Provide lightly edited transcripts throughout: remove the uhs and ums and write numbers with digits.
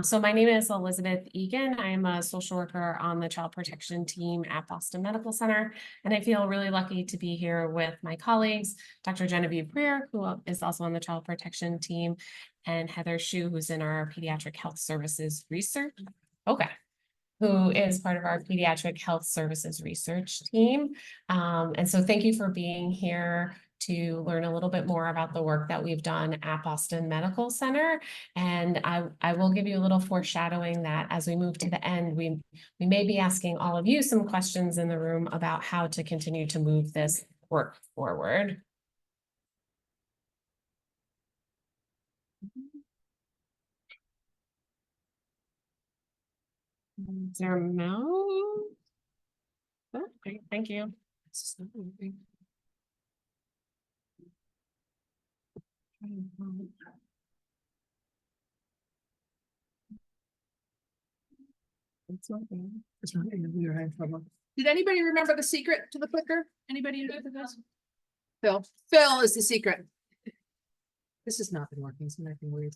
So my name is Elizabeth Egan. I'm a social worker on the child protection team at Boston Medical Center. And I feel really lucky to be here with my colleagues, Dr. Genevieve Greer, who is also on the child protection team, and Heather Shue, who's in our pediatric health services research. Who is part of our pediatric health services research team. And so thank you for being here to learn a little bit more about the work that we've done at Boston Medical Center. And I will give you a little foreshadowing that as we move to the end, we may be asking all of you some questions in the room about how to continue to move this work forward. Is there a mouse? Oh, great, thank you. Did anybody remember the secret to the clicker? Anybody know this? Phil is the secret. This has not been working. It's nothing weird.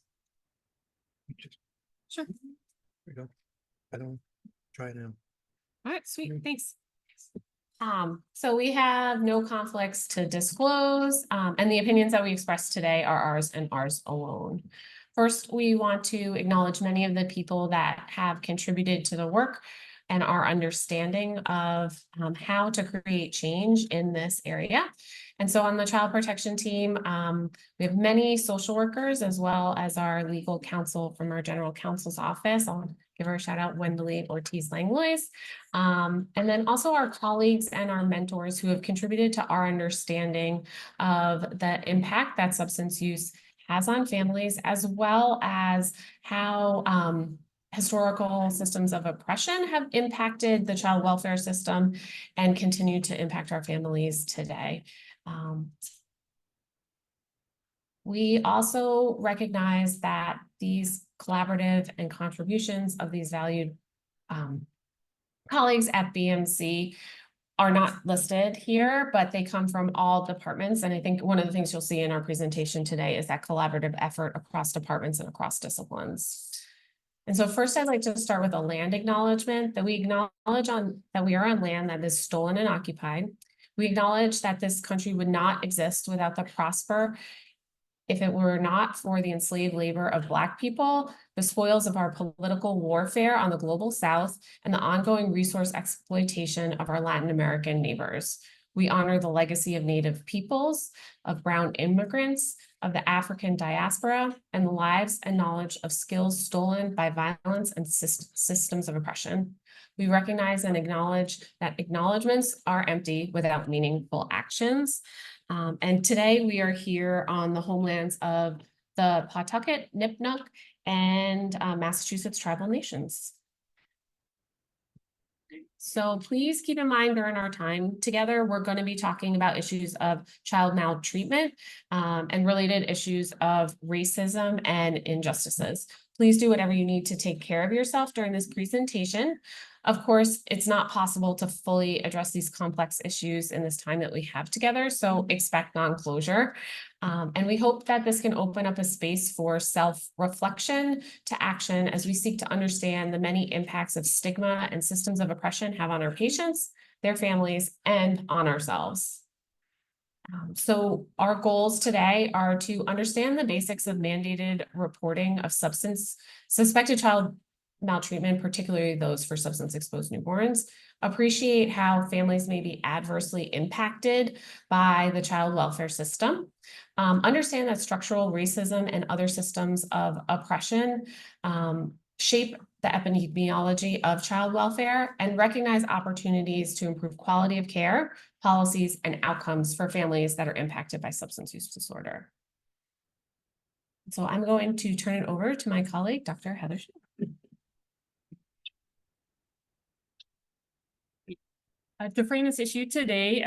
Sure. There we go. I don't try it now. All right, sweet, thanks. So we have no conflicts to disclose, and the opinions that we express today are ours and ours alone. First, we want to acknowledge many of the people that have contributed to the work and our understanding of how to create change in this area. And so on the child protection team, we have many social workers as well as our legal counsel from our general counsel's office. I'll give her a shout out, Wendeley Ortiz Langlois. And then also our colleagues and our mentors who have contributed to our understanding of the impact that substance use has on families, as well as how historical systems of oppression have impacted the child welfare system and continue to impact our families today. We also recognize that these collaborative and contributions of these valued colleagues at BMC are not listed here, but they come from all departments. And I think one of the things you'll see in our presentation today is that collaborative effort across departments and across disciplines. And so first, I'd like to start with a land acknowledgement that we acknowledge that we are on land that is stolen and occupied. We acknowledge that this country would not exist without the prosper if it were not for the enslaved labor of Black people, the spoils of our political warfare on the global South, and the ongoing resource exploitation of our Latin American neighbors. We honor the legacy of Native peoples, of brown immigrants, of the African diaspora, and the lives and knowledge of skills stolen by violence and systems of oppression. We recognize and acknowledge that acknowledgements are empty without meaningful actions. And today we are here on the homelands of the Pawtucket, Nipmuc, and Massachusetts tribal nations. So please keep in mind during our time together, we're going to be talking about issues of child maltreatment and related issues of racism and injustices. Please do whatever you need to take care of yourself during this presentation. Of course, it's not possible to fully address these complex issues in this time that we have together, so expect non-closure. And we hope that this can open up a space for self-reflection to action as we seek to understand the many impacts of stigma and systems of oppression have on our patients, their families, and on ourselves. So our goals today are to understand the basics of mandated reporting of suspected child maltreatment, particularly those for substance-exposed newborns, appreciate how families may be adversely impacted by the child welfare system, understand that structural racism and other systems of oppression shape the epidemiology of child welfare, and recognize opportunities to improve quality of care, policies, and outcomes for families that are impacted by substance use disorder. So I'm going to turn it over to my colleague, Dr. Heather Shue. To frame this issue today,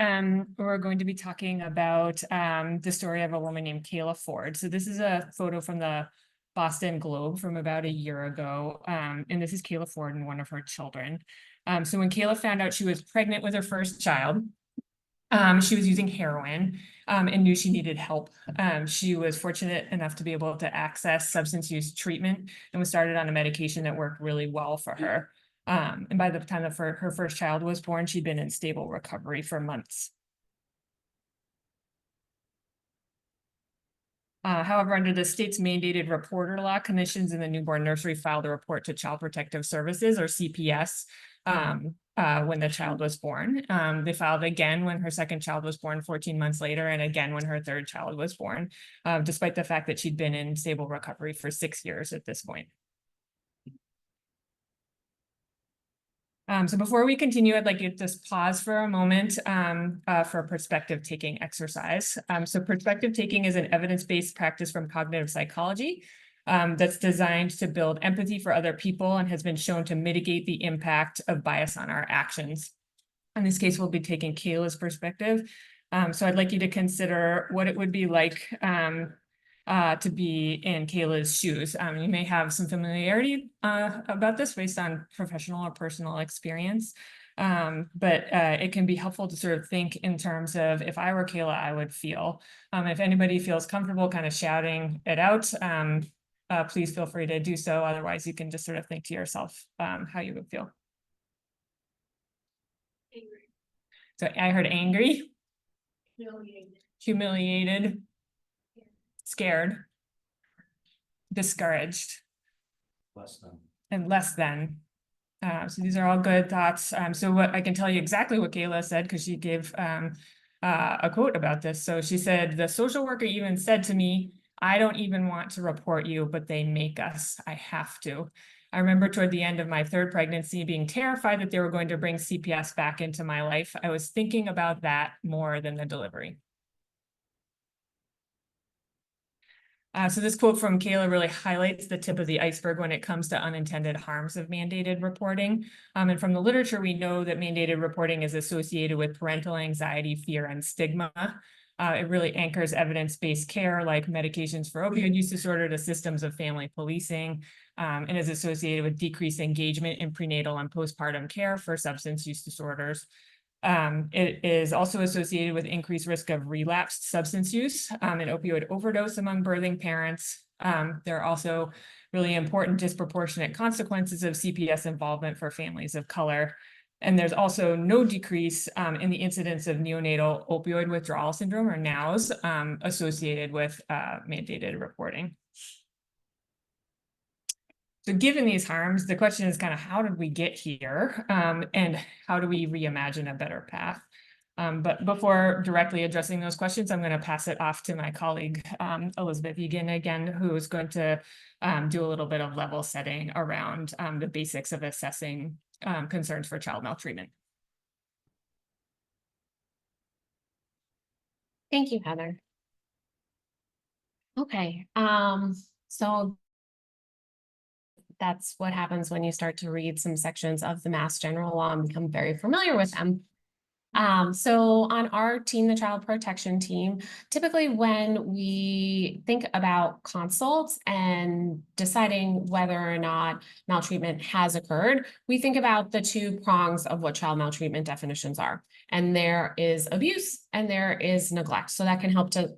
we're going to be talking about the story of a woman named Kayla Ford. So this is a photo from the Boston Globe from about a year ago. And this is Kayla Ford and one of her children. So when Kayla found out she was pregnant with her first child, She was using heroin and knew she needed help. She was fortunate enough to be able to access substance use treatment and was started on a medication that worked really well for her. And by the time that her first child was born, she'd been in stable recovery for months. However, under the state's mandated reporter law, clinicians in the newborn nursery filed a report to Child Protective Services, or CPS, when the child was born. They filed again when her second child was born 14 months later, and again when her third child was born, despite the fact that she'd been in stable recovery for 6 years at this point. So before we continue, I'd like you to just pause for a moment for perspective taking exercise. So perspective taking is an evidence-based practice from cognitive psychology that's designed to build empathy for other people and has been shown to mitigate the impact of bias on our actions. In this case, we'll be taking Kayla's perspective. So I'd like you to consider what it would be like to be in Kayla's shoes. You may have some familiarity about this based on professional or personal experience, but it can be helpful to sort of think in terms of, if I were Kayla, I would feel. If anybody feels comfortable kind of shouting it out, please feel free to do so. Otherwise, you can just sort of think to yourself how you would feel. Angry. So I heard angry, Humiliated. humiliated, scared, discouraged, and less than. So these are all good thoughts. So what I can tell you exactly what Kayla said, because she gave a quote about this. So she said, "The social worker even said to me, I don't even want to report you, but they make us. I have to. I remember toward the end of my third pregnancy being terrified that they were going to bring CPS back into my life. I was thinking about that more than the delivery." So this quote from Kayla really highlights the tip of the iceberg when it comes to unintended harms of mandated reporting. And from the literature, we know that mandated reporting is associated with parental anxiety, fear, and stigma. It really anchors evidence-based care like medications for opioid use disorder to systems of family policing, and is associated with decreased engagement in prenatal and postpartum care for substance use disorders. It is also associated with increased risk of relapsed substance use and opioid overdose among birthing parents. There are also really important disproportionate consequences of CPS involvement for families of color. And there's also no decrease in the incidence of neonatal opioid withdrawal syndrome, or NOWS, associated with mandated reporting. So given these harms, the question is kind of, how did we get here? And how do we reimagine a better path? But before directly addressing those questions, I'm going to pass it off to my colleague, Elizabeth Egan, again, who is going to do a little bit of level setting around the basics of assessing concerns for child maltreatment. Thank you, Heather. Okay, so that's what happens when you start to read some sections of the Mass General Law and become very familiar with them. So on our team, the Child Protection Team, typically when we think about consults and deciding whether or not maltreatment has occurred, we think about the two prongs of what child maltreatment definitions are. And there is abuse and there is neglect. So that can help to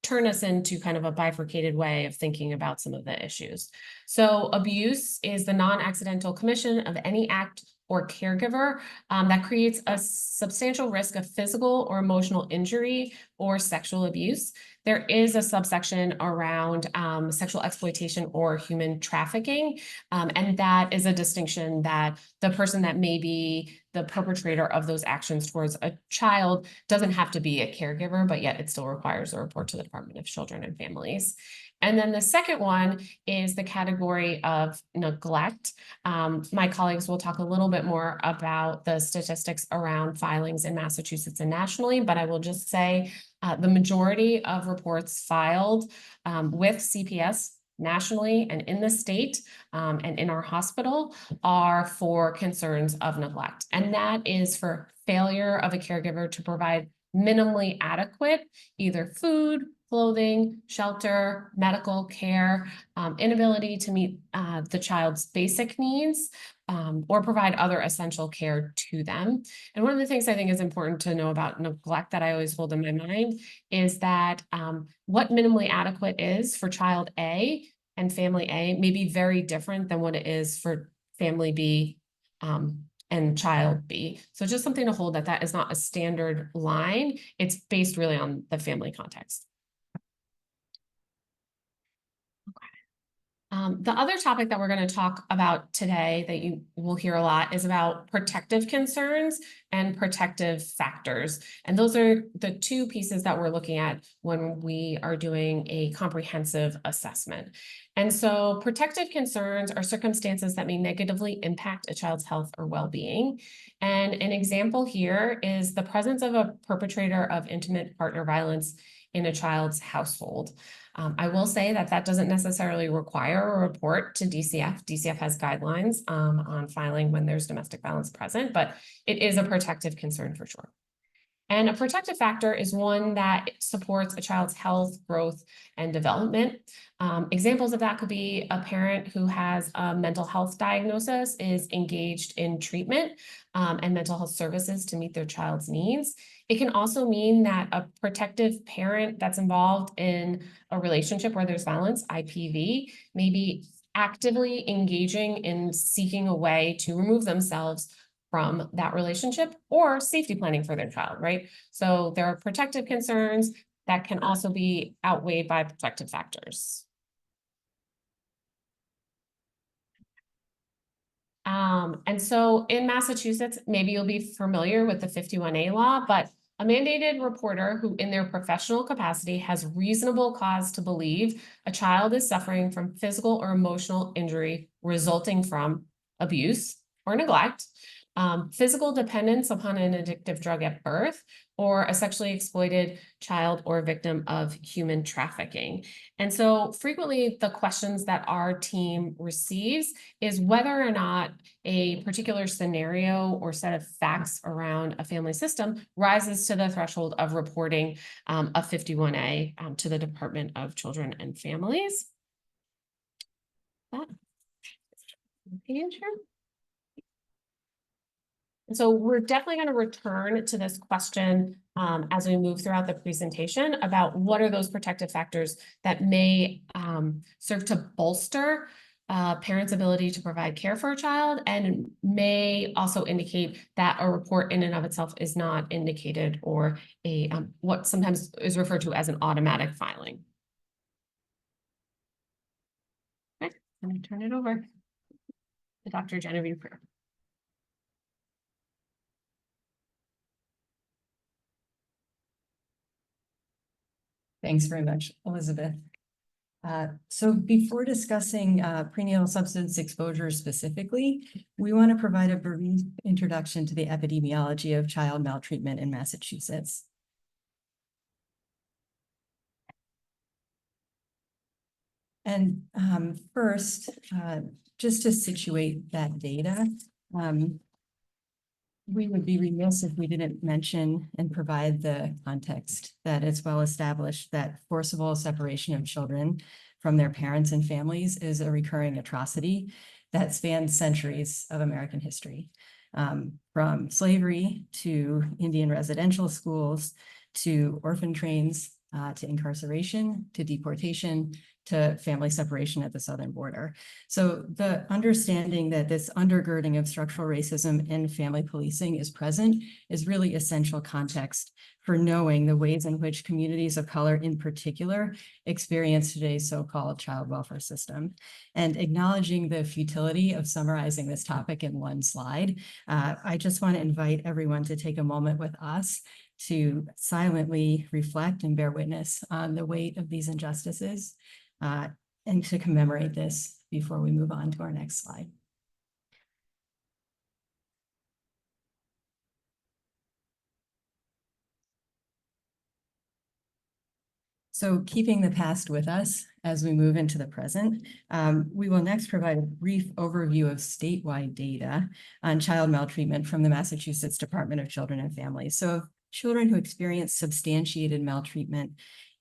turn us into kind of a bifurcated way of thinking about some of the issues. So abuse is the non-accidental commission of any act or caregiver that creates a substantial risk of physical or emotional injury or sexual abuse. There is a subsection around sexual exploitation or human trafficking, and that is a distinction that the person that may be the perpetrator of those actions towards a child doesn't have to be a caregiver, but yet it still requires a report to the Department of Children and Families. And then the second one is the category of neglect. My colleagues will talk a little bit more about the statistics around filings in Massachusetts and nationally, but I will just say the majority of reports filed with CPS nationally and in the state and in our hospital are for concerns of neglect. And that is for failure of a caregiver to provide minimally adequate either food, clothing, shelter, medical care, inability to meet the child's basic needs, or provide other essential care to them. And one of the things I think is important to know about neglect that I always hold in my mind is that what minimally adequate is for child A and family A may be very different than what it is for family B and child B. So just something to hold that is not a standard line. It's based really on the family context. The other topic that we're going to talk about today that you will hear a lot is about protective concerns and protective factors. And those are the two pieces that we're looking at when we are doing a comprehensive assessment. And so protective concerns are circumstances that may negatively impact a child's health or well-being. And an example here is the presence of a perpetrator of intimate partner violence in a child's household. I will say that doesn't necessarily require a report to DCF. DCF has guidelines on filing when there's domestic violence present, but it is a protective concern for sure. And a protective factor is one that supports a child's health, growth, and development. Examples of that could be a parent who has a mental health diagnosis is engaged in treatment and mental health services to meet their child's needs. It can also mean that a protective parent that's involved in a relationship where there's violence, IPV, may be actively engaging in seeking a way to remove themselves from that relationship or safety planning for their child, right? So there are protective concerns that can also be outweighed by protective factors. And so in Massachusetts, maybe you'll be familiar with the 51A law, but a mandated reporter who in their professional capacity has reasonable cause to believe a child is suffering from physical or emotional injury resulting from abuse or neglect, physical dependence upon an addictive drug at birth, or a sexually exploited child or victim of human trafficking. And so frequently the questions that our team receives is whether or not a particular scenario or set of facts around a family system rises to the threshold of reporting a 51A to the Department of Children and Families. And so we're definitely going to return to this question as we move throughout the presentation about what are those protective factors that may serve to bolster parents' ability to provide care for a child and may also indicate that a report in and of itself is not indicated or a what sometimes is referred to as an automatic filing. Okay, I'm going to turn it over to Dr. Genevieve Prayer. Thanks very much, Elizabeth. So before discussing prenatal substance exposure specifically, we want to provide a brief introduction to the epidemiology of child maltreatment in Massachusetts. And first, just to situate that data, we would be remiss if we didn't mention and provide the context that it's well established that forcible separation of children from their parents and families is a recurring atrocity that spans centuries of American history, from slavery to Indian residential schools, to orphan trains, to incarceration, to deportation, to family separation at the southern border. So the understanding that this undergirding of structural racism in family policing is present is really essential context for knowing the ways in which communities of color in particular experience today's so-called child welfare system. And acknowledging the futility of summarizing this topic in one slide, I just want to invite everyone to take a moment with us to silently reflect and bear witness on the weight of these injustices, and to commemorate this before we move on to our next slide. So keeping the past with us as we move into the present, we will next provide a brief overview of statewide data on child maltreatment from the Massachusetts Department of Children and Families. So children who experience substantiated maltreatment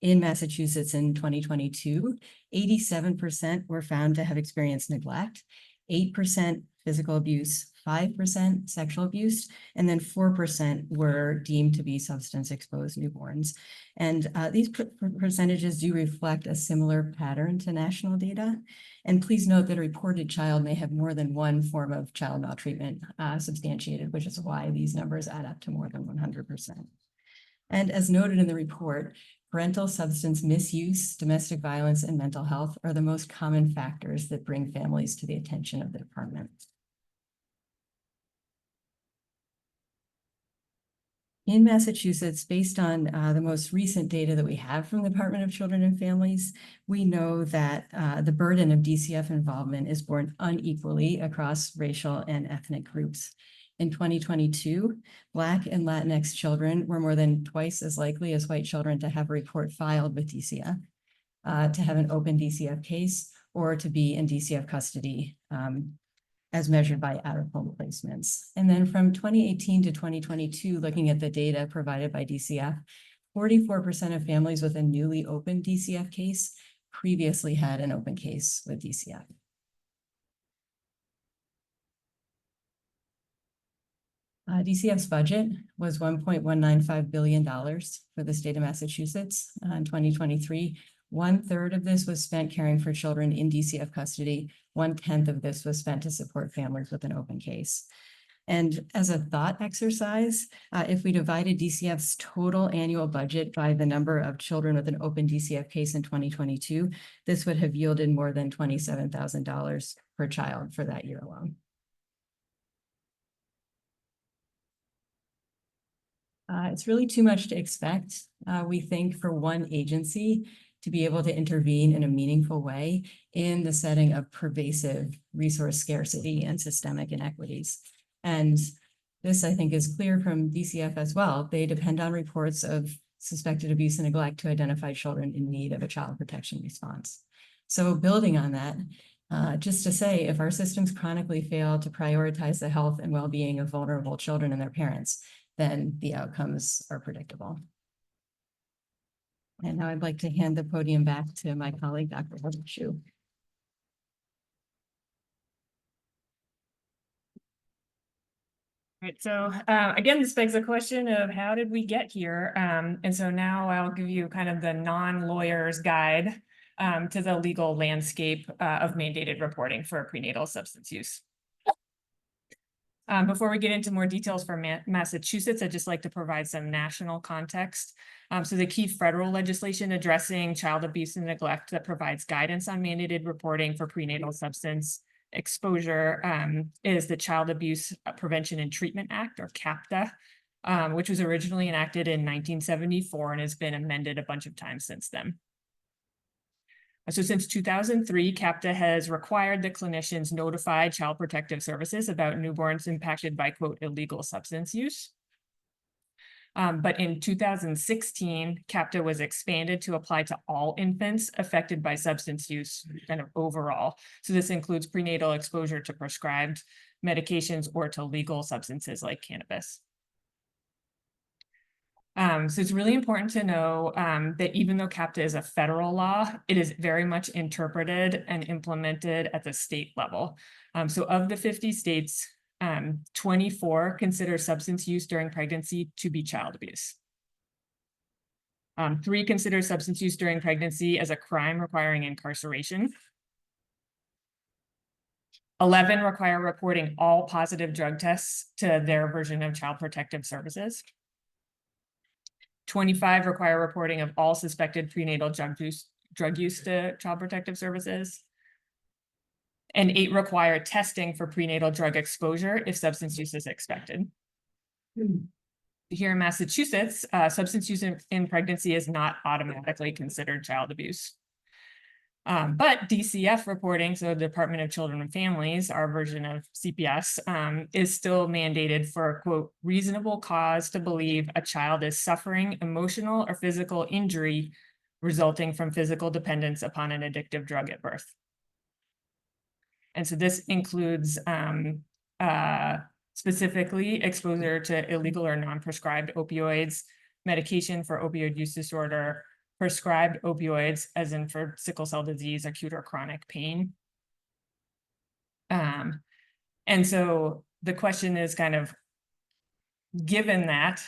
In Massachusetts in 2022, 87% were found to have experienced neglect, 8% physical abuse, 5% sexual abuse, and then 4% were deemed to be substance exposed newborns. And these percentages do reflect a similar pattern to national data. And please note that a reported child may have more than one form of child maltreatment substantiated, which is why these numbers add up to more than 100%. And as noted in the report, parental substance misuse, domestic violence, and mental health are the most common factors that bring families to the attention of the department. In Massachusetts, based on the most recent data that we have from the Department of Children and Families, we know that the burden of DCF involvement is borne unequally across racial and ethnic groups. In 2022, Black and Latinx children were more than twice as likely as white children to have a report filed with DCF, to have an open DCF case, or to be in DCF custody, as measured by out-of-home placements. And then from 2018 to 2022, looking at the data provided by DCF, 44% of families with a newly opened DCF case previously had an open case with DCF. DCF's budget was $1.195 billion for the state of Massachusetts in 2023. 1/3 of this was spent caring for children in DCF custody. 1/10 of this was spent to support families with an open case. And as a thought exercise, if we divided DCF's total annual budget by the number of children with an open DCF case in 2022, this would have yielded more than $27,000 per child for that year alone. It's really too much to expect, we think, for one agency to be able to intervene in a meaningful way in the setting of pervasive resource scarcity and systemic inequities. And this, I think, is clear from DCF as well. They depend on reports of suspected abuse and neglect to identify children in need of a child protection response. So building on that, just to say, if our systems chronically fail to prioritize the health and well-being of vulnerable children and their parents, then the outcomes are predictable. And now I'd like to hand the podium back to my colleague, Dr. Shu. Right, so again, this begs the question of how did we get here? And so now I'll give you kind of the non-lawyer's guide to the legal landscape of mandated reporting for prenatal substance use. Before we get into more details for Massachusetts, I'd just like to provide some national context. So the key federal legislation addressing child abuse and neglect that provides guidance on mandated reporting for prenatal substance exposure is the Child Abuse Prevention and Treatment Act, or CAPTA, which was originally enacted in 1974 and has been amended a bunch of times since then. So since 2003, CAPTA has required that clinicians notify Child Protective Services about newborns impacted by, quote, illegal substance use. But in 2016, CAPTA was expanded to apply to all infants affected by substance use, kind of overall. So this includes prenatal exposure to prescribed medications or to legal substances like cannabis. So it's really important to know that even though CAPTA is a federal law, it is very much interpreted and implemented at the state level. So of the 50 states, 24 consider substance use during pregnancy to be child abuse. 3 consider substance use during pregnancy as a crime requiring incarceration. 11 require reporting all positive drug tests to their version of Child Protective Services. 25 require reporting of all suspected prenatal drug use to Child Protective Services. And 8 require testing for prenatal drug exposure if substance use is expected. Here in Massachusetts, substance use in pregnancy is not automatically considered child abuse. But DCF reporting, so the Department of Children and Families, our version of CPS, is still mandated for, quote, reasonable cause to believe a child is suffering emotional or physical injury resulting from physical dependence upon an addictive drug at birth. And so this includes specifically exposure to illegal or non-prescribed opioids, medication for opioid use disorder, prescribed opioids, as in for sickle cell disease, acute or chronic pain. And so the question is kind of, given that,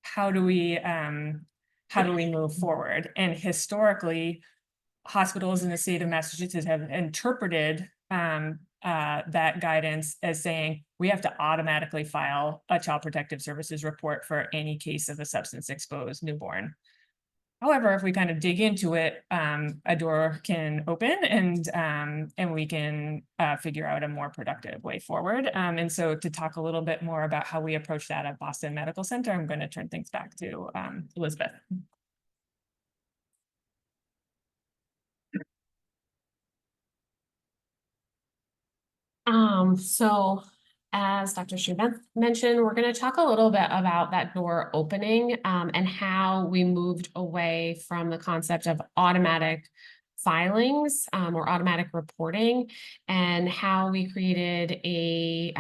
how do we move forward? And historically, hospitals in the state of Massachusetts have interpreted that guidance as saying we have to automatically file a Child Protective Services report for any case of a substance exposed newborn. However, if we kind of dig into it, a door can open and we can figure out a more productive way forward. And so to talk a little bit more about how we approach that at Boston Medical Center, I'm going to turn things back to Elizabeth. So as Dr. Schumann mentioned, we're going to talk a little bit about that door opening and how we moved away from the concept of automatic filings or automatic reporting, and how we created a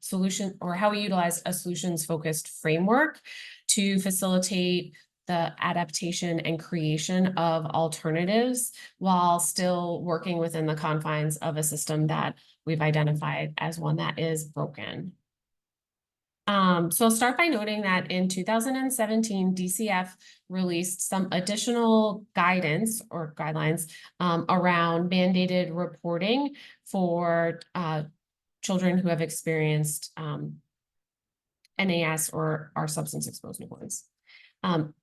solution, or how we utilized a solutions-focused framework to facilitate the adaptation and creation of alternatives while still working within the confines of a system that we've identified as one that is broken. So I'll start by noting that in 2017, DCF released some additional guidance or guidelines around mandated reporting for children who have experienced NAS or are substance exposed newborns.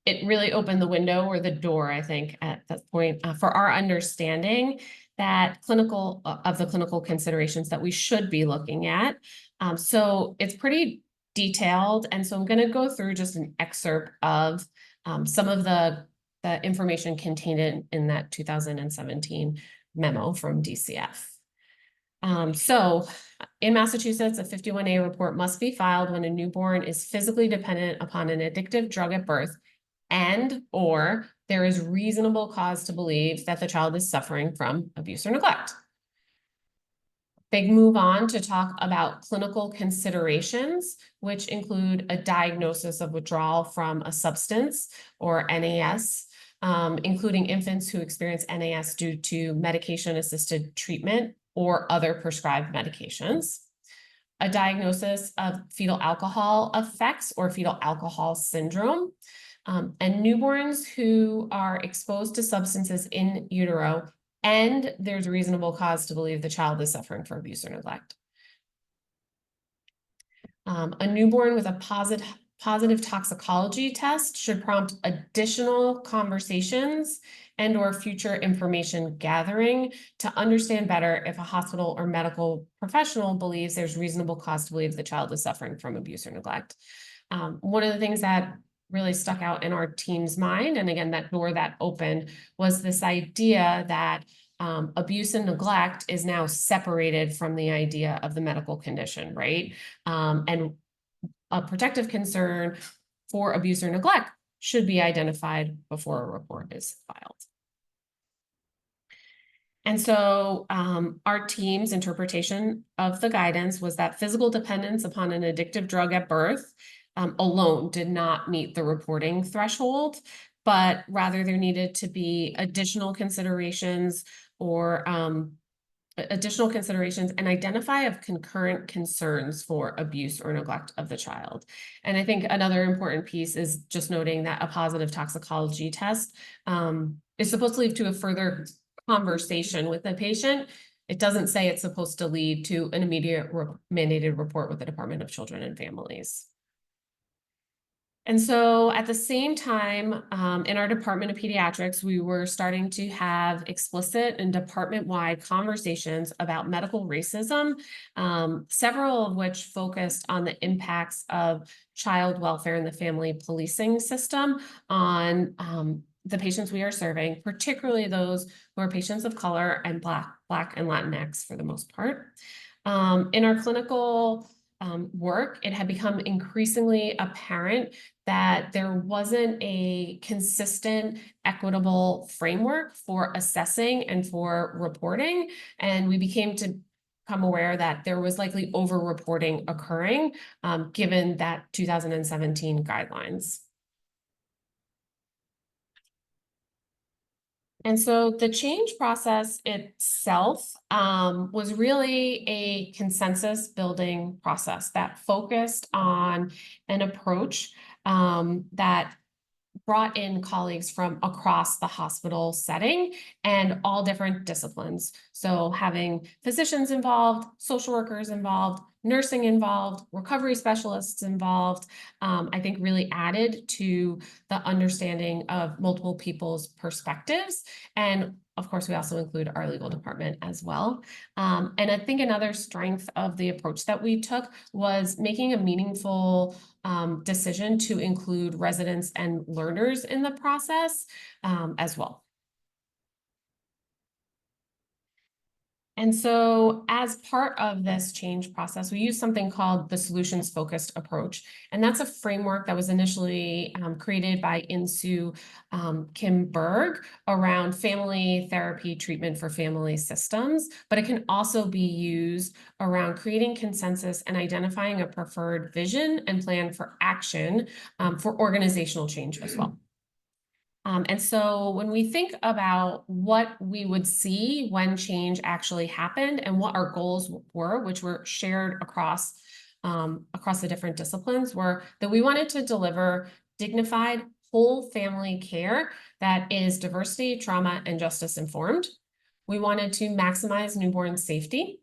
It really opened the window or the door, I think, at that point for our understanding that of the clinical considerations that we should be looking at. So it's pretty detailed, and so I'm going to go through just an excerpt of some of the information contained in that 2017 memo from DCF. So in Massachusetts, a 51A report must be filed when a newborn is physically dependent upon an addictive drug at birth and/or there is reasonable cause to believe that the child is suffering from abuse or neglect. They move on to talk about clinical considerations, which include a diagnosis of withdrawal from a substance or NAS, including infants who experience NAS due to medication-assisted treatment or other prescribed medications, a diagnosis of fetal alcohol effects or fetal alcohol syndrome, and newborns who are exposed to substances in utero and there's reasonable cause to believe the child is suffering from abuse or neglect. A newborn with a positive toxicology test should prompt additional conversations and/or future information gathering to understand better if a hospital or medical professional believes there's reasonable cause to believe the child is suffering from abuse or neglect. One of the things that really stuck out in our team's mind, and again, that door that opened, was this idea that abuse and neglect is now separated from the idea of the medical condition, right? And a protective concern for abuse or neglect should be identified before a report is filed. And so our team's interpretation of the guidance was that physical dependence upon an addictive drug at birth alone did not meet the reporting threshold, but rather there needed to be additional considerations or and identify of concurrent concerns for abuse or neglect of the child. And I think another important piece is just noting that a positive toxicology test is supposed to lead to a further conversation with the patient. It doesn't say it's supposed to lead to an immediate mandated report with the Department of Children and Families. And so at the same time, in our Department of Pediatrics, we were starting to have explicit and department-wide conversations about medical racism, several of which focused on the impacts of child welfare and the family policing system on the patients we are serving, particularly those who are patients of color and Black and Latinx for the most part. In our clinical work, it had become increasingly apparent that there wasn't a consistent, equitable framework for assessing and for reporting. And we became to become aware that there was likely over-reporting occurring given that 2017 guidelines. And so the change process itself was really a consensus building process that focused on an approach that brought in colleagues from across the hospital setting and all different disciplines. So having physicians involved, social workers involved, nursing involved, recovery specialists involved, I think really added to the understanding of multiple people's perspectives. And of course, we also include our legal department as well. And I think another strength of the approach that we took was making a meaningful decision to include residents and learners in the process as well. And so as part of this change process, we use something called the solutions-focused approach. And that's a framework that was initially created by Insoo Kim Berg around family therapy treatment for family systems, but it can also be used around creating consensus and identifying a preferred vision and plan for action for organizational change as well. And so when we think about what we would see when change actually happened and what our goals were, which were shared across the different disciplines, were that we wanted to deliver dignified whole family care that is diversity, trauma, and justice informed. We wanted to maximize newborn safety,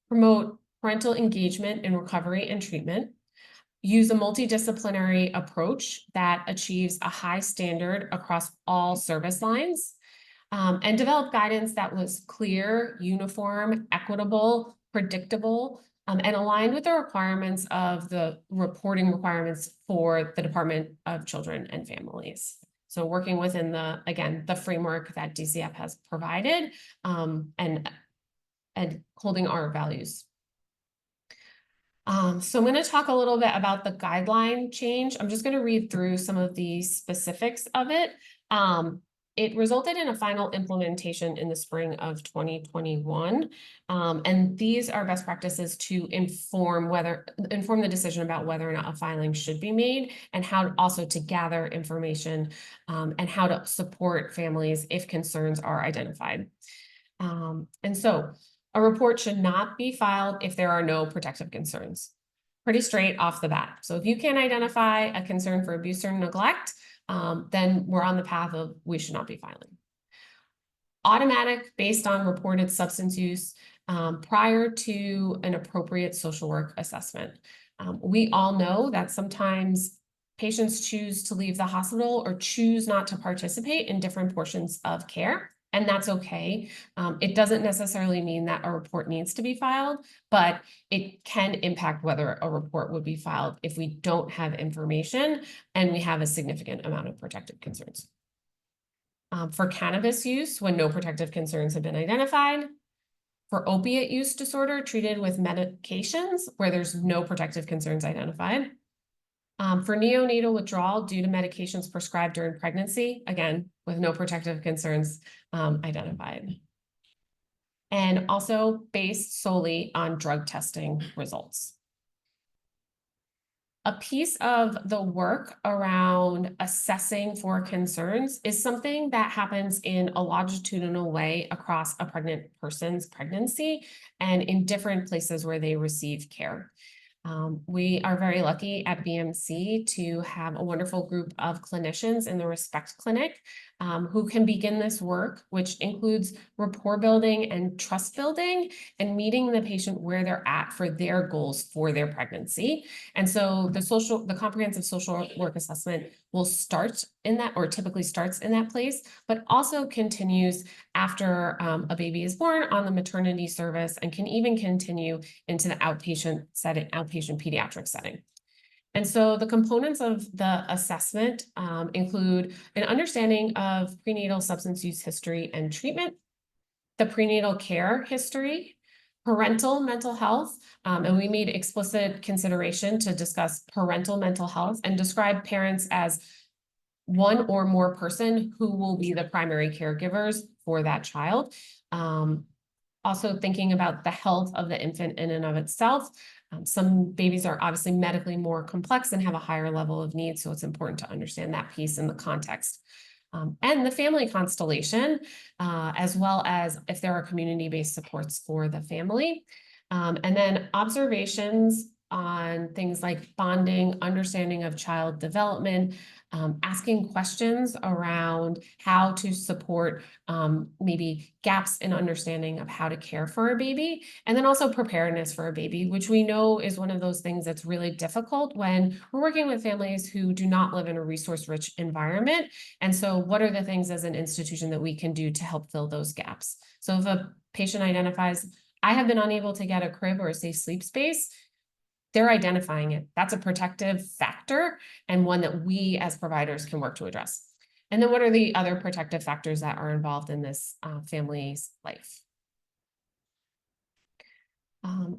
promote parental engagement in recovery and treatment, use a multidisciplinary approach that achieves a high standard across all service lines, and develop guidance that was clear, uniform, equitable, predictable, and aligned with the requirements of the reporting requirements for the Department of Children and Families. So working within again, the framework that DCF has provided, and holding our values. So I'm going to talk a little bit about the guideline change. I'm just going to read through some of the specifics of it. It resulted in a final implementation in the spring of 2021. And these are best practices to inform the decision about whether or not a filing should be made, and how also to gather information and how to support families if concerns are identified. And so a report should not be filed if there are no protective concerns. Pretty straight off the bat. So if you can identify a concern for abuse or neglect, then we're on the path of we should not be filing. Automatic based on reported substance use prior to an appropriate social work assessment. We all know that sometimes patients choose to leave the hospital or choose not to participate in different portions of care. And that's okay. It doesn't necessarily mean that a report needs to be filed, but it can impact whether a report would be filed if we don't have information and we have a significant amount of protective concerns. For cannabis use, when no protective concerns have been identified. For opiate use disorder treated with medications where there's no protective concerns identified. For neonatal withdrawal due to medications prescribed during pregnancy, again, with no protective concerns identified. And also based solely on drug testing results. A piece of the work around assessing for concerns is something that happens in a longitudinal way across a pregnant person's pregnancy and in different places where they receive care. We are very lucky at BMC to have a wonderful group of clinicians in the Respect Clinic who can begin this work, which includes rapport building and trust building and meeting the patient where they're at for their goals for their pregnancy. And so the comprehensive social work assessment will start in that, or typically starts in that place, but also continues after a baby is born on the maternity service and can even continue into the outpatient setting, outpatient pediatric setting. And so the components of the assessment include an understanding of prenatal substance use history and treatment, the prenatal care history, parental mental health, and we made explicit consideration to discuss parental mental health and describe parents as one or more person who will be the primary caregivers for that child. Also thinking about the health of the infant in and of itself. Some babies are obviously medically more complex and have a higher level of need, so it's important to understand that piece in the context. and the family constellation, as well as if there are community-based supports for the family. And then observations on things like bonding, understanding of child development, asking questions around how to support maybe gaps in understanding of how to care for a baby, and then also preparedness for a baby, which we know is one of those things that's really difficult when we're working with families who do not live in a resource-rich environment. And so what are the things as an institution that we can do to help fill those gaps? So if a patient identifies, I have been unable to get a crib or a safe sleep space, they're identifying it. That's a protective factor and one that we as providers can work to address. And then what are the other protective factors that are involved in this family's life?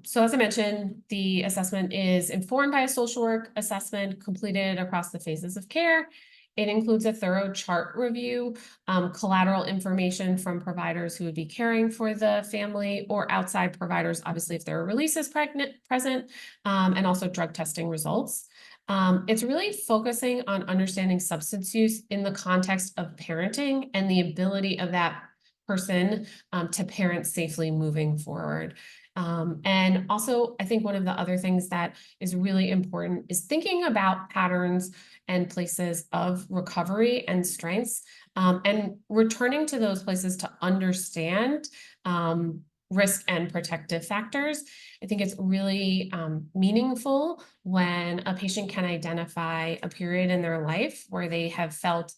So as I mentioned, the assessment is informed by a social work assessment completed across the phases of care. It includes a thorough chart review, collateral information from providers who would be caring for the family or outside providers, obviously if there are releases present, and also drug testing results. It's really focusing on understanding substance use in the context of parenting and the ability of that person to parent safely moving forward. And also, I think one of the other things that is really important is thinking about patterns and places of recovery and strengths, and returning to those places to understand risk and protective factors. I think it's really meaningful when a patient can identify a period in their life where they have felt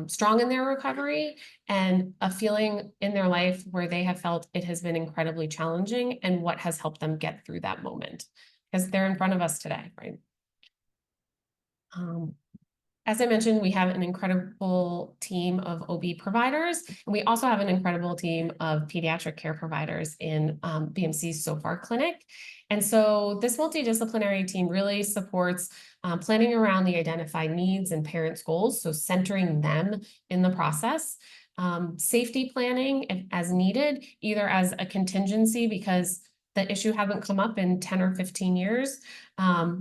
strong in their recovery and a feeling in their life where they have felt it has been incredibly challenging and what has helped them get through that moment, because they're in front of us today, right? As I mentioned, we have an incredible team of OB providers, and we also have an incredible team of pediatric care providers in BMC's SOFAR clinic. And so this multidisciplinary team really supports planning around the identified needs and parents' goals, so centering them in the process. Safety planning as needed, either as a contingency because the issue hasn't come up in 10 or 15 years.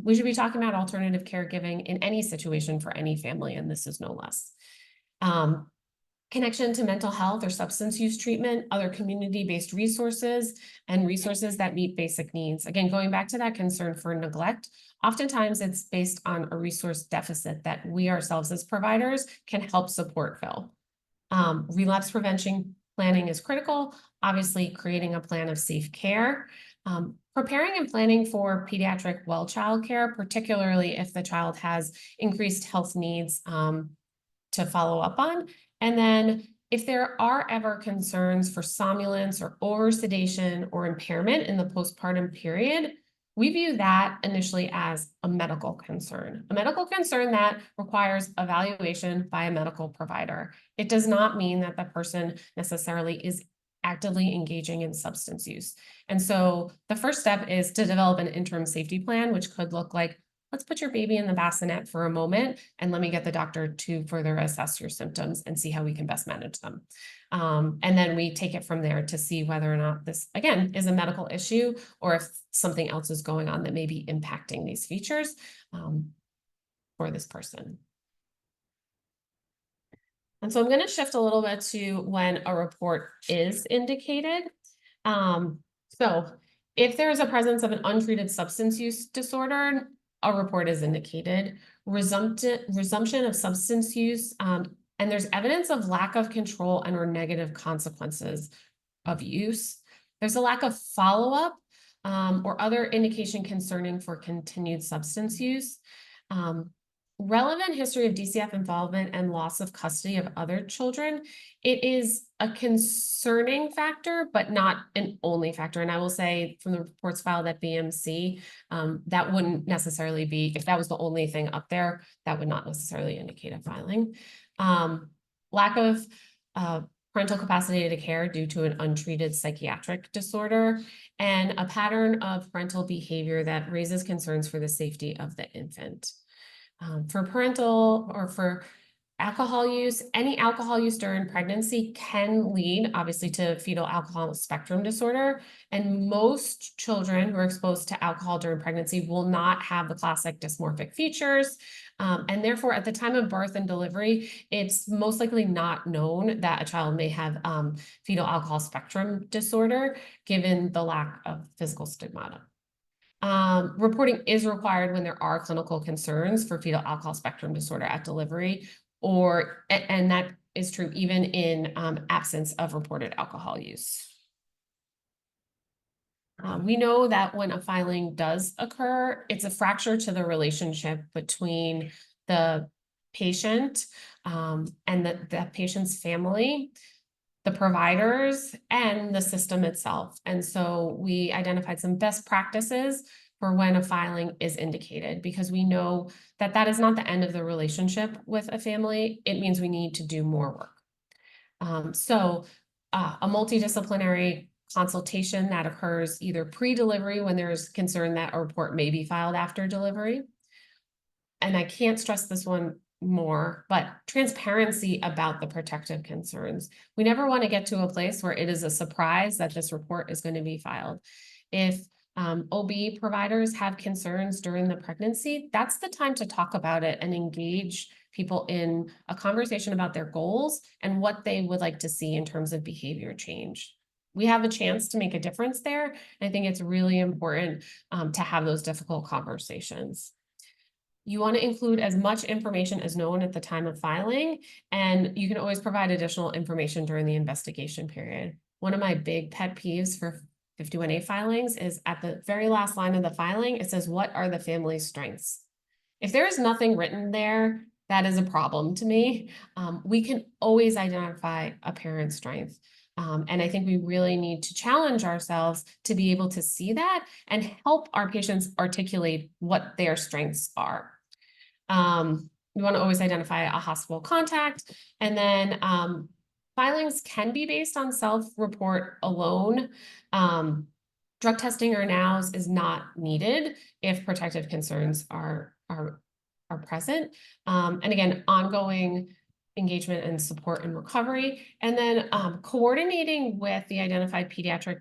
We should be talking about alternative caregiving in any situation for any family, and this is no less. Connection to mental health or substance use treatment, other community-based resources, and resources that meet basic needs. Again, going back to that concern for neglect, oftentimes it's based on a resource deficit that we ourselves as providers can help support fill. Relapse prevention planning is critical. Obviously, creating a plan of safe care. Preparing and planning for pediatric well child care, particularly if the child has increased health needs to follow up on. And then if there are ever concerns for somnolence or oversedation or impairment in the postpartum period, we view that initially as a medical concern that requires evaluation by a medical provider. It does not mean that the person necessarily is actively engaging in substance use. And so the first step is to develop an interim safety plan, which could look like, let's put your baby in the bassinet for a moment and let me get the doctor to further assess your symptoms and see how we can best manage them. And then we take it from there to see whether or not this, again, is a medical issue or if something else is going on that may be impacting these features for this person. And so I'm going to shift a little bit to when a report is indicated. So if there is a presence of an untreated substance use disorder, a report is indicated. Resumption of substance use, and there's evidence of lack of control and or negative consequences of use. There's a lack of follow-up or other indication concerning for continued substance use. Relevant history of DCF involvement and loss of custody of other children. It is a concerning factor, but not an only factor. And I will say from the reports filed at BMC, that wouldn't necessarily be, if that was the only thing up there, that would not necessarily indicate a filing. Lack of parental capacity to care due to an untreated psychiatric disorder, and a pattern of parental behavior that raises concerns for the safety of the infant. For parental or for Alcohol use, any alcohol use during pregnancy can lead obviously to fetal alcohol spectrum disorder. And most children who are exposed to alcohol during pregnancy will not have the classic dysmorphic features. And therefore, at the time of birth and delivery, it's most likely not known that a child may have fetal alcohol spectrum disorder, given the lack of physical stigmata. Reporting is required when there are clinical concerns for fetal alcohol spectrum disorder at delivery, and that is true even in absence of reported alcohol use. We know that when a filing does occur, it's a fracture to the relationship between the patient and the patient's family, the providers, and the system itself. And so we identified some best practices for when a filing is indicated, because we know that that is not the end of the relationship with a family. It means we need to do more work. A multidisciplinary consultation that occurs either pre-delivery when there's concern that a report may be filed after delivery. And I can't stress this one more, but transparency about the protective concerns. We never want to get to a place where it is a surprise that this report is going to be filed. If OB providers have concerns during the pregnancy, that's the time to talk about it and engage people in a conversation about their goals and what they would like to see in terms of behavior change. We have a chance to make a difference there. I think it's really important to have those difficult conversations. You want to include as much information as known at the time of filing, and you can always provide additional information during the investigation period. One of my big pet peeves for 51A filings is at the very last line of the filing, it says, "What are the family's strengths?" If there is nothing written there, that is a problem to me. We can always identify a parent's strength. And I think we really need to challenge ourselves to be able to see that and help our patients articulate what their strengths are. We want to always identify a hospital contact, and then filings can be based on self-report alone. Drug testing or NOWS is not needed if protective concerns are present. And again, ongoing engagement and support and recovery, and then coordinating with the identified pediatric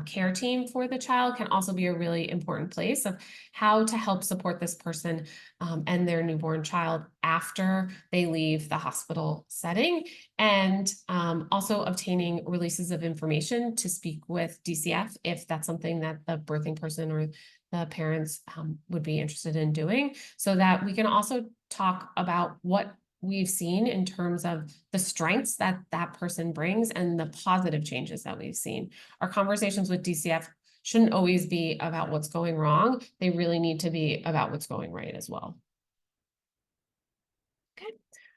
care team for the child can also be a really important place of how to help support this person and their newborn child after they leave the hospital setting, and also obtaining releases of information to speak with DCF if that's something that the birthing person or the parents would be interested in doing, so that we can also talk about what we've seen in terms of the strengths that that person brings and the positive changes that we've seen. Our conversations with DCF shouldn't always be about what's going wrong. They really need to be about what's going right as well. Okay,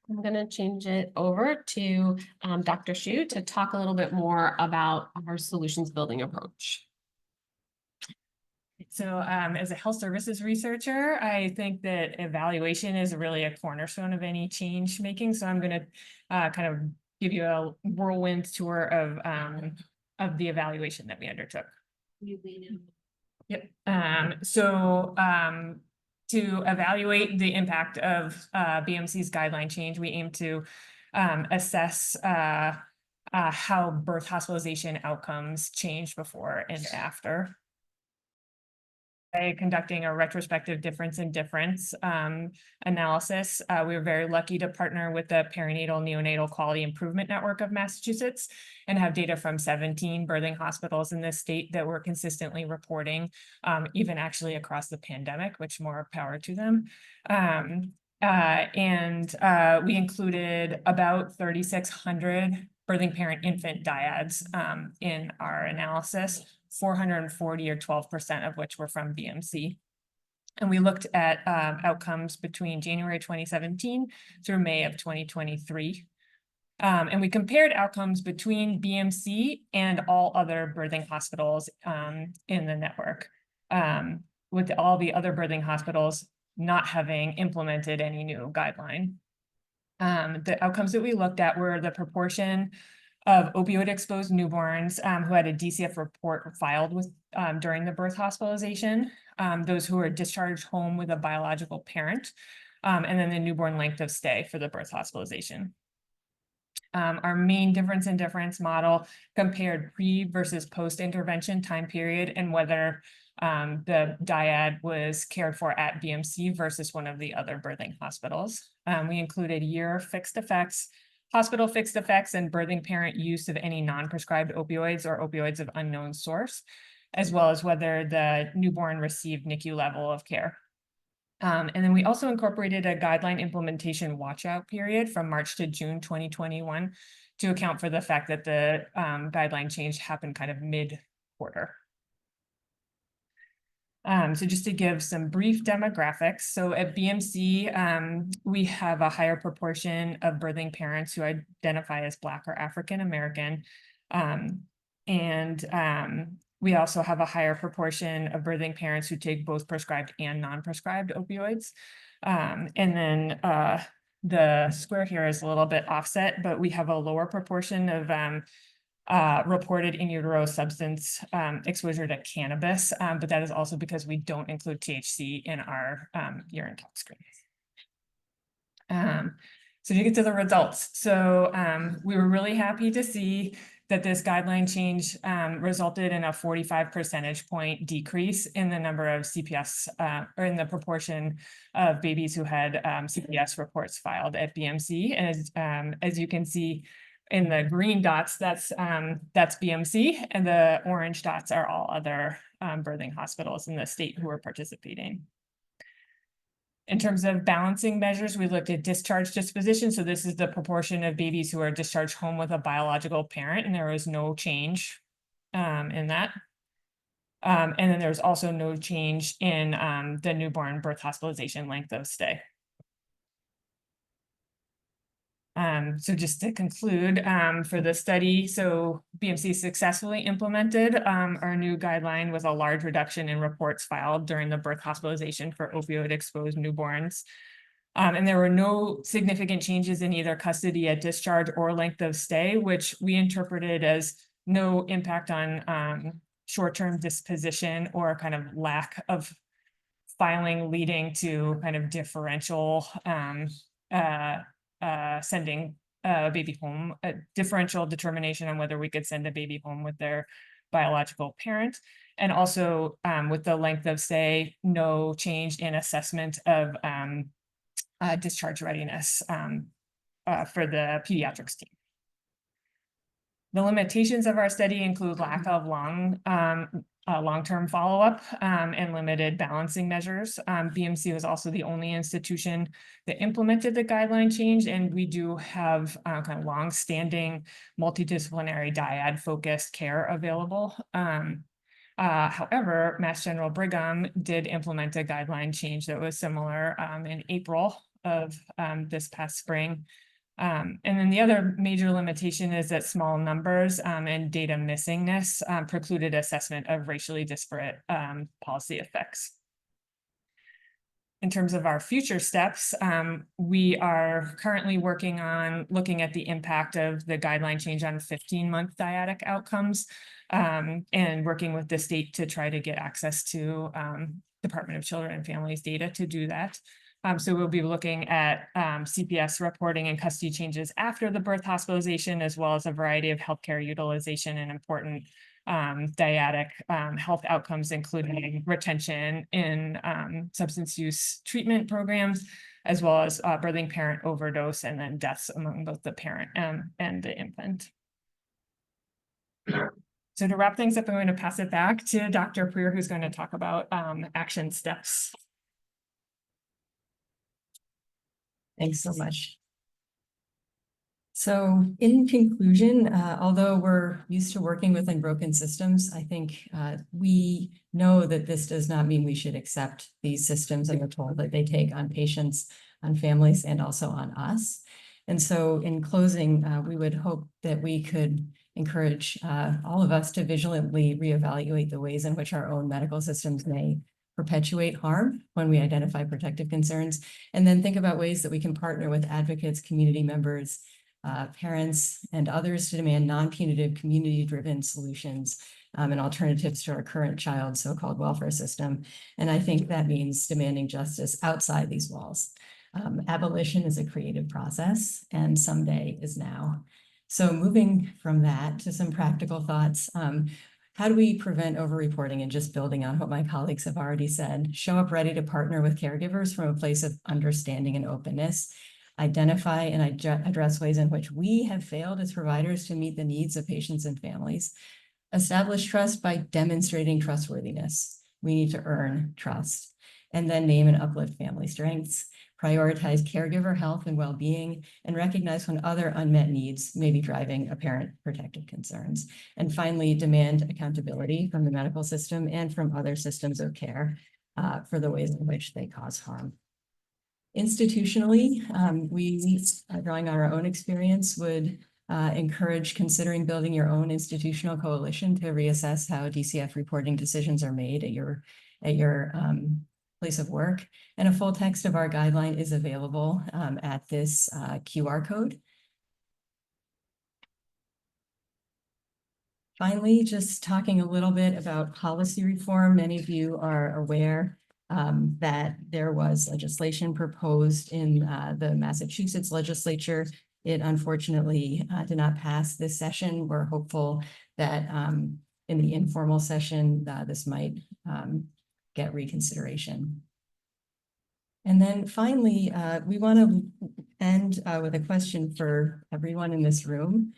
I'm going to change it over to Dr. Shu to talk a little bit more about our solutions building approach. So as a health services researcher, I think that evaluation is really a cornerstone of any change making. So I'm going to kind of give you a whirlwind tour of the evaluation that we undertook. Yep. To evaluate the impact of BMC's guideline change, we aim to assess how birth hospitalization outcomes changed before and after. By conducting a retrospective difference in difference analysis, we were very lucky to partner with the Perinatal Neonatal Quality Improvement Network of Massachusetts and have data from 17 birthing hospitals in this state that were consistently reporting, even actually across the pandemic, which more power to them. We included about 3,600 birthing parent infant dyads in our analysis, 440 or 12% of which were from BMC. And we looked at outcomes between January 2017 through May of 2023. And we compared outcomes between BMC and all other birthing hospitals in the network, with all the other birthing hospitals not having implemented any new guideline. The outcomes that we looked at were the proportion of opioid-exposed newborns who had a DCF report filed with during the birth hospitalization, those who were discharged home with a biological parent, and then the newborn length of stay for the birth hospitalization. Our main difference model compared pre versus post intervention time period and whether the dyad was cared for at BMC versus one of the other birthing hospitals. We included year fixed effects, hospital fixed effects, and birthing parent use of any non-prescribed opioids or opioids of unknown source, as well as whether the newborn received NICU level of care. And then we also incorporated a guideline implementation watchout period from March to June 2021 to account for the fact that the guideline change happened kind of mid-quarter. So just to give some brief demographics. So at BMC, we have a higher proportion of birthing parents who identify as Black or African American. We also have a higher proportion of birthing parents who take both prescribed and non-prescribed opioids. And then the square here is a little bit offset, but we have a lower proportion of reported in utero substance exposure to cannabis, but that is also because we don't include THC in our urine tox screens. So to get to the results, so we were really happy to see that this guideline change resulted in a 45 percentage point decrease in the number of CPS or in the proportion of babies who had CPS reports filed at BMC. And as you can see in the green dots, that's BMC, and the orange dots are all other birthing hospitals in the state who are participating. In terms of balancing measures, we looked at discharge disposition. So this is the proportion of babies who are discharged home with a biological parent, and there was no change in that. And then there's also no change in the newborn birth hospitalization length of stay. So just to conclude for the study, so BMC successfully implemented our new guideline with a large reduction in reports filed during the birth hospitalization for opioid exposed newborns. And there were no significant changes in either custody at discharge or length of stay, which we interpreted as no impact on short-term disposition or kind of lack of filing leading to kind of differential sending a baby home, a differential determination on whether we could send a baby home with their biological parent. And also with the length of stay, no change in assessment of discharge readiness for the pediatrics team. The limitations of our study include lack of long-term follow-up and limited balancing measures. BMC was also the only institution that implemented the guideline change, and we do have kind of long-standing multidisciplinary dyad-focused care available. However, Mass General Brigham did implement a guideline change that was similar in April of this past spring. And then the other major limitation is that small numbers and data missingness precluded assessment of racially disparate policy effects. In terms of our future steps, we are currently working on looking at the impact of the guideline change on 15-month dyadic outcomes and working with the state to try to get access to Department of Children and Families data to do that. So we'll be looking at CPS reporting and custody changes after the birth hospitalization, as well as a variety of healthcare utilization and important dyadic health outcomes, including retention in substance use treatment programs, as well as birthing parent overdose and then deaths among both the parent and the infant. So to wrap things up, I'm going to pass it back to Dr. Preer, who's going to talk about action steps. Thanks so much. So in conclusion, although we're used to working with unbroken systems, I think we know that this does not mean we should accept these systems and the toll that they take on patients, on families, and also on us. And so in closing, we would hope that we could encourage all of us to vigilantly reevaluate the ways in which our own medical systems may perpetuate harm when we identify protective concerns, and then think about ways that we can partner with advocates, community members, parents, and others to demand non-punitive, community-driven solutions and alternatives to our current child so-called welfare system. And I think that means demanding justice outside these walls. Abolition is a creative process, and someday is now. So moving from that to some practical thoughts, how do we prevent overreporting? And just building on what my colleagues have already said, show up ready to partner with caregivers from a place of understanding and openness, identify and address ways in which we have failed as providers to meet the needs of patients and families, establish trust by demonstrating trustworthiness. We need to earn trust, and then name and uplift family strengths, prioritize caregiver health and well-being, and recognize when other unmet needs may be driving apparent protective concerns. And finally, demand accountability from the medical system and from other systems of care for the ways in which they cause harm. Institutionally, we, drawing on our own experience, would encourage considering building your own institutional coalition to reassess how DCF reporting decisions are made at your place of work. And a full text of our guideline is available at this QR code. Finally, just talking a little bit about policy reform. Many of you are aware that there was legislation proposed in the Massachusetts legislature. It unfortunately did not pass this session. We're hopeful that in the informal session, this might get reconsideration. And then finally, we want to end with a question for everyone in this room,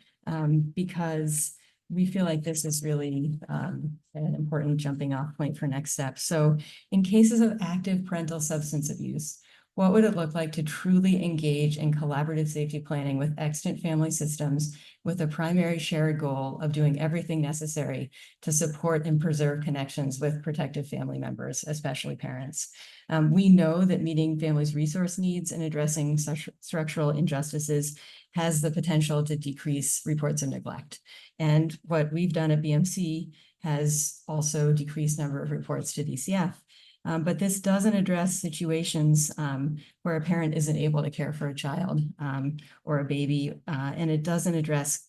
because we feel like this is really an important jumping off point for next steps. So in cases of active parental substance abuse, what would it look like to truly engage in collaborative safety planning with extant family systems with a primary shared goal of doing everything necessary to support and preserve connections with protective family members, especially parents? We know that meeting families' resource needs and addressing such structural injustices has the potential to decrease reports of neglect. And what we've done at BMC has also decreased number of reports to DCF. But this doesn't address situations where a parent isn't able to care for a child or a baby, and it doesn't address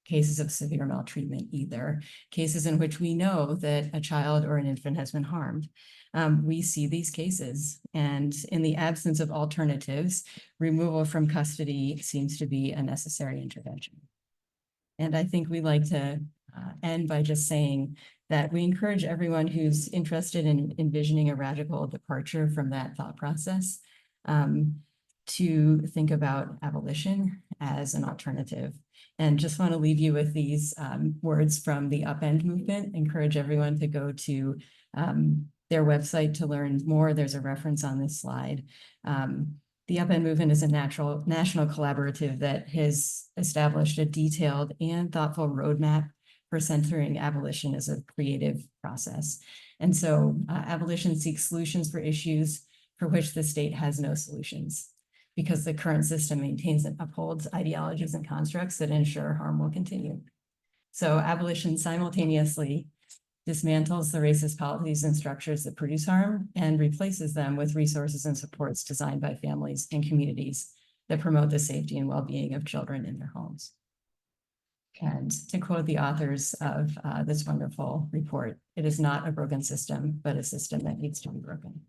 cases of severe maltreatment either, cases in which we know that a child or an infant has been harmed. We see these cases, and in the absence of alternatives, removal from custody seems to be a necessary intervention. And I think we like to end by just saying that we encourage everyone who's interested in envisioning a radical departure from that thought process to think about abolition as an alternative. And just want to leave you with these words from the Upend movement. Encourage everyone to go to their website to learn more. There's a reference on this slide. The Upend movement is a national collaborative that has established a detailed and thoughtful roadmap for centering abolition as a creative process. And so abolition seeks solutions for issues for which the state has no solutions, because the current system maintains and upholds ideologies and constructs that ensure harm will continue. So abolition simultaneously dismantles the racist policies and structures that produce harm and replaces them with resources and supports designed by families and communities that promote the safety and well-being of children in their homes. And to quote the authors of this wonderful report, it is not a broken system, but a system that needs to be broken.